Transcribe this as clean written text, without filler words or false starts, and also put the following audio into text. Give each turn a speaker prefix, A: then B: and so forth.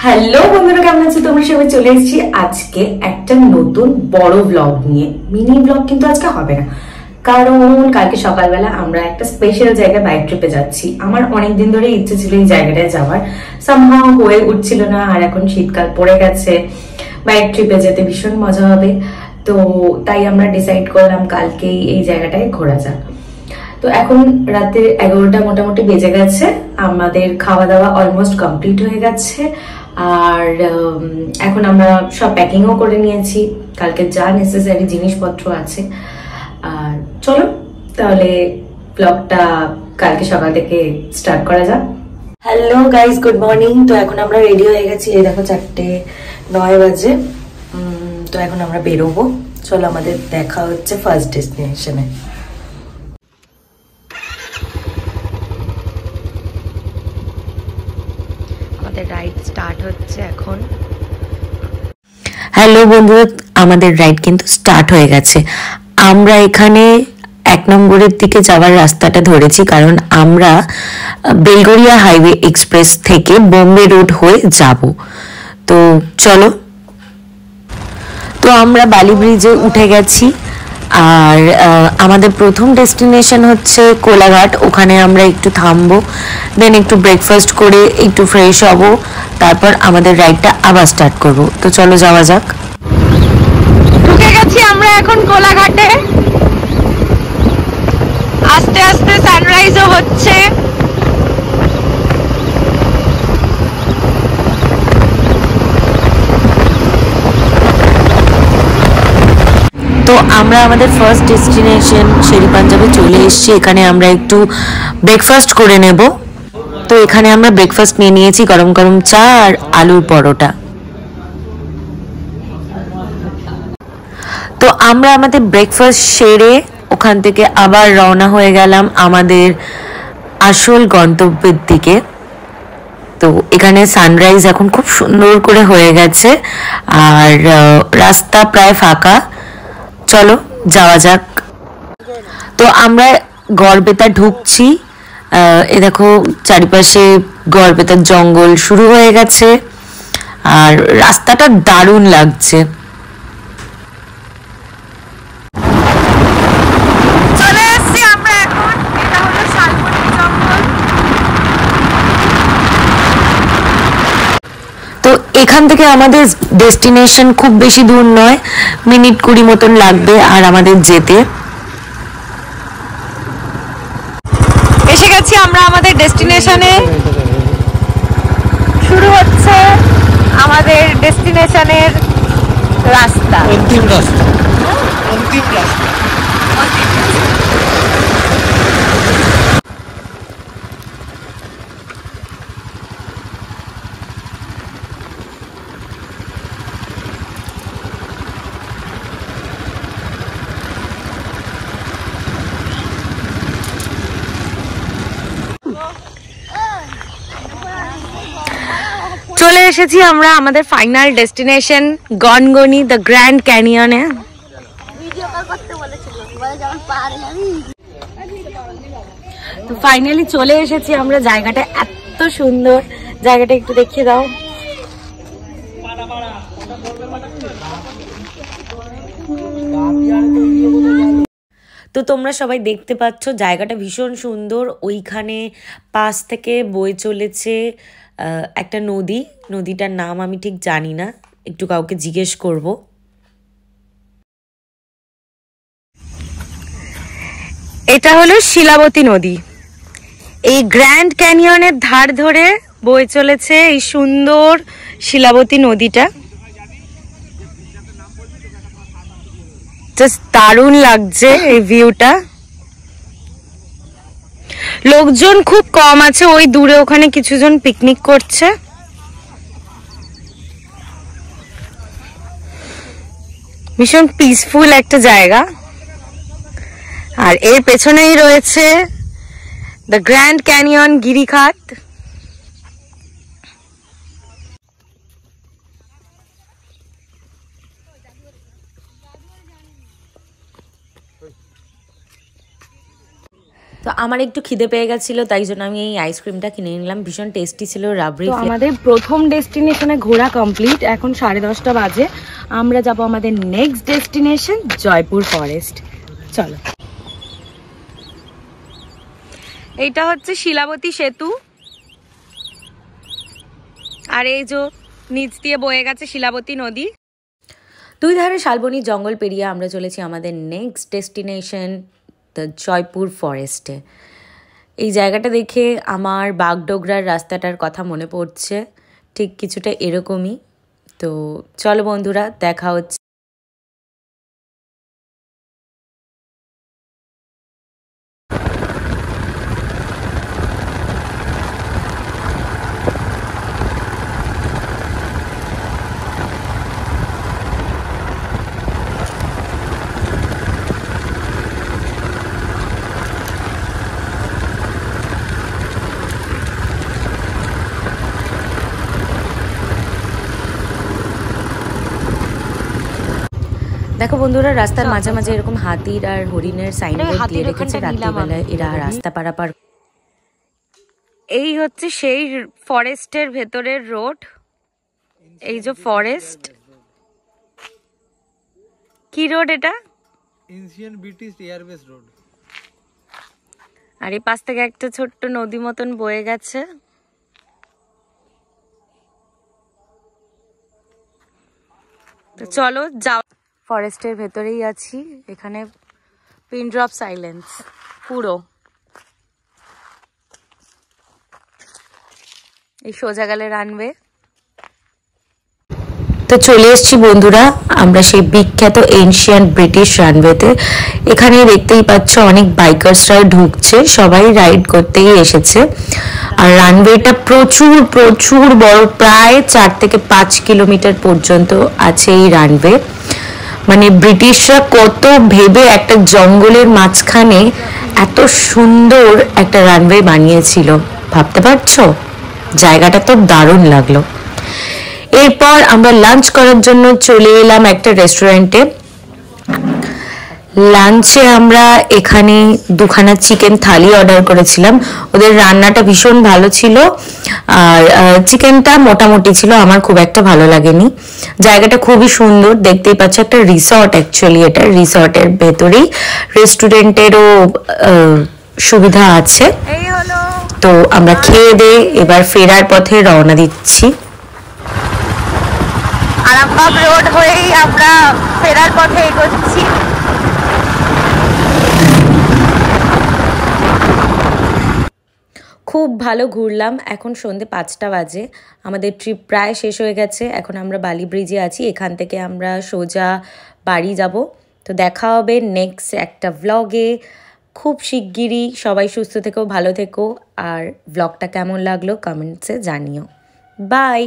A: Hello বন্ধুরা, কেমন আছো তোমরা সবাই? চলে এসেছি আজকে একটা নতুন বড় ব্লগ নিয়ে। মিনি ব্লগ কিন্তু আজকে হবে না, কারণ কালকে সকালবেলা আমরা একটা স্পেশাল জায়গায় বাইক ট্রিপে যাচ্ছি। আমার অনেকদিন ধরে ইচ্ছে ছিল এই জায়গাটায় যাওয়ার, সামহাও হয়ে উঠছিল না। আর এখন শীতকাল পড়ে গেছে, বাইক ট্রিপে যেতে ভীষণ মজা হবে। তো তাই আমরা ডিসাইড করলাম কালকেই এই জায়গাটায় ঘোরা যাক। তো এখন রাতে 11টা মোটামুটি বেজে গেছে, আমাদের খাওয়া দাওয়া অলমোস্ট কমপ্লিট হয়ে গেছে। আর এখন আমরা সব প্যাকিংও করে নিয়েছি, কালকে যা নেসেসারি জিনিসপত্র আছে। আর চলো তাহলে ব্লগটা কালকে সকাল থেকে স্টার্ট করা যাক। Hello guys, good morning. তো এখন আমরা রেডি হয়ে গেছি, এই দেখো 4:09 বাজে। তো এখন আমরা বেরোবো। চলো আমাদের দেখা হচ্ছে ফার্স্ট ডেস্টিনেশনে। রাইড স্টার্ট হচ্ছে এখন। হ্যালো বন্ধুরা, আমাদের রাইড কিন্তু স্টার্ট হয়ে গেছে। আমরা এখানে 1 নম্বরের দিকে যাওয়ার রাস্তাটা ধরেছি, কারণ আমরা বেলগড়িয়া হাইওয়ে এক্সপ্রেস থেকে বোম্বে রোড হয়ে যাব। তো চলো, তো আমরা বালি ব্রিজে উঠে গেছি। আর আমাদের প্রথম ডেস্টিনেশন হচ্ছে কোলাঘাট। ওখানে আমরা একটু থামবো, দেন একটু ব্রেকফাস্ট করে একটু ফ্রেশ হব, তারপর আমাদের রাইডটা আবার স্টার্ট করব। তো চলো যাওয়া যাক। ঢুকে গেছি আমরা এখন কোলাঘাটে। আস্তে আস্তে সানরাইজও হচ্ছে। তো আমরা আমাদের ফার্স্ট ডেস্টিনেশন শেরি পাঞ্জাবে চলে এসেছি। এখানে আমরা একটু ব্রেকফাস্ট করে নেব। তো এখানে আমরা ব্রেকফাস্ট নিয়ে নিয়েছি, গরম গরম চা আর আলুর পরোটা। তো আমরা আমাদের ব্রেকফাস্ট সেরে ওখান থেকে আবার রওনা হয়ে গেলাম আমাদের আসল গন্তব্যের দিকে। তো এখানে সানরাইজ এখন খুব সুন্দর করে হয়ে গেছে, আর রাস্তা প্রায় ফাঁকা। চলো যাওয়া যাক। তো আমরা গড়বেতা ঢুকছি। এ দেখো চারিপাশে গড়বেতার জঙ্গল শুরু হয়ে গেছে, আর রাস্তাটা দারুণ লাগছে। চলে এসেছি আমরা এখন, এটা হলো শালবনি জঙ্গল। তো এখান থেকে আমাদের ডেস্টিনেশন খুব বেশি দূর নয়, মিনিট 20 মতন লাগবে আর আমাদের যেতে। এসে গেছি আমরা আমাদের ডেস্টিনেশনে। শুরু হচ্ছে আমাদের ডেস্টিনেশনের রাস্তা, অন্তিম রাস্তা। চলে এসেছি আমরা আমাদের final destination Gangani the grand ক্যানিয়নে। তো ফাইনালি চলে এসেছি আমরা। জায়গাটা এত সুন্দর, জায়গাটা একটু দেখিয়ে দাও। তো তোমরা সবাই দেখতে পাচ্ছ জায়গাটা ভীষণ সুন্দর। ওইখানে পাশ থেকে বয়ে চলেছে একটা নদী। নদীটার নাম আমি ঠিক জানি না, একটু কাউকে জিজ্ঞেস করব। এটা হলো শিলাবতী নদী। এই গ্র্যান্ড ক্যানিয়নের ধার ধরে বয়ে চলেছে এই সুন্দর শিলাবতী নদীটা। জাস্ট দারুণ লাগছে এই ভিউটা। লোকজন খুব কম আছে, ওই দূরে ওখানে কিছুজন পিকনিক করছে। ভীষণ পিসফুল একটা জায়গা। আর এর পেছনেই রয়েছে দ্য গ্র্যান্ড ক্যানিয়ন গিরিখাত। তো তো আমার একটু খিদে পেয়ে গেছিলো, তাই জন্য আমি এই আইসক্রিমটা কিনে নিলাম। ভীষণ টেস্টি ছিল, রাবড়ি। তো আমাদের প্রথম ডেস্টিনেশনে ঘোরা কমপ্লিট। এখন 10:30 বাজে। আমরা যাব আমাদের নেক্সট ডেস্টিনেশন জয়পুর ফরেস্ট। চলো। এইটা হচ্ছে শিলাবতী সেতু, আর এই যে নিচ দিয়ে বয়ে গেছে শিলাবতী নদী। দুই ধারে শালবনী জঙ্গল পেরিয়ে আমরা চলেছি আমাদের নেক্সট ডেস্টিনেশন দ্য জয়পুর ফরেস্টে। এই জায়গাটা দেখে আমার বাগডোগরার রাস্তাটার কথা মনে পড়ছে, ঠিক কিছুটা এরকমই। তো চলো বন্ধুরা, দেখা হচ্ছে। দেখো বন্ধুরা, রাস্তার মাঝে মাঝে এরকম হাতির আর হরিণের সাইনবোর্ড দিয়ে রেখেছে। রাত্রিবেলায় এরা রাস্তা পারাপার। এই হচ্ছে সেই ফরেস্টের ভেতরের রোড। এই যে ফরেস্ট, কি রোড এটা?
B: Ancient British airbase road.
A: আর এই পাশ থেকে একটা ছোট্ট নদী মতন বয়ে গেছে। তো চলো যাও। ফরেস্টের ভেতরেই আছি। এখানে পিন ড্রপ সাইলেন্স পুরো। এই সোজা গেলে রানওয়ে। তো চলে এসেছি বন্ধুরা আমরা সেই বিখ্যাত এনশিয়েন্ট ব্রিটিশ রানওয়েতে। এখানে দেখতেই পাচ্ছ অনেক বাইকার্সরা ঢুকছে, সবাই রাইড করতেই এসেছে। আর রানওয়েটা প্রচুর প্রচুর বড়, প্রায় 4 থেকে 5 কিলোমিটার পর্যন্ত আছে এই রানওয়ে। মানে ব্রিটিশরা কত ভেবে একটা জঙ্গলের মাঝখানে এত সুন্দর একটা রানওয়ে বানিয়েছিল, ভাবতে পারছো? জায়গাটা তো দারুণ লাগলো। এরপর আমরা লাঞ্চ করার জন্য চলে এলাম একটা রেস্টুরেন্টে। লাঞ্চে আমরা এখানে 2খানা চিকেন থালি অর্ডার করেছিলাম। ওদের রান্নাটা ভীষণ ভালো ছিল, আর চিকেনটা মোটামুটি ছিল, আমার খুব একটা ভালো লাগেনি। জায়গাটা খুবই সুন্দর, দেখতেই পাচ্ছ একটা রিসর্ট। অ্যাকচুয়ালি এটা রিসর্টের ভেতরেই রেস্টুরেন্টেরও সুবিধা আছে। তো আমরা খেয়ে দিয়ে এবার ফেরার পথে রওনা দিচ্ছি। আরামবাগ রোড হয়েই আমরা ফেরার পথে এগোচ্ছি। খুব ভালো ঘুরলাম। এখন সন্ধে 5টা বাজে। আমাদের ট্রিপ প্রায় শেষ হয়ে গেছে। এখন আমরা বালি ব্রিজে আছি। এখান থেকে আমরা সোজা বাড়ি যাব। তো দেখা হবে নেক্সট একটা ভ্লগে খুব শিগগিরই। সবাই সুস্থ থেকো, ভালো থেকো। আর ভ্লগটা কেমন লাগলো কমেন্টসে জানিও। বাই।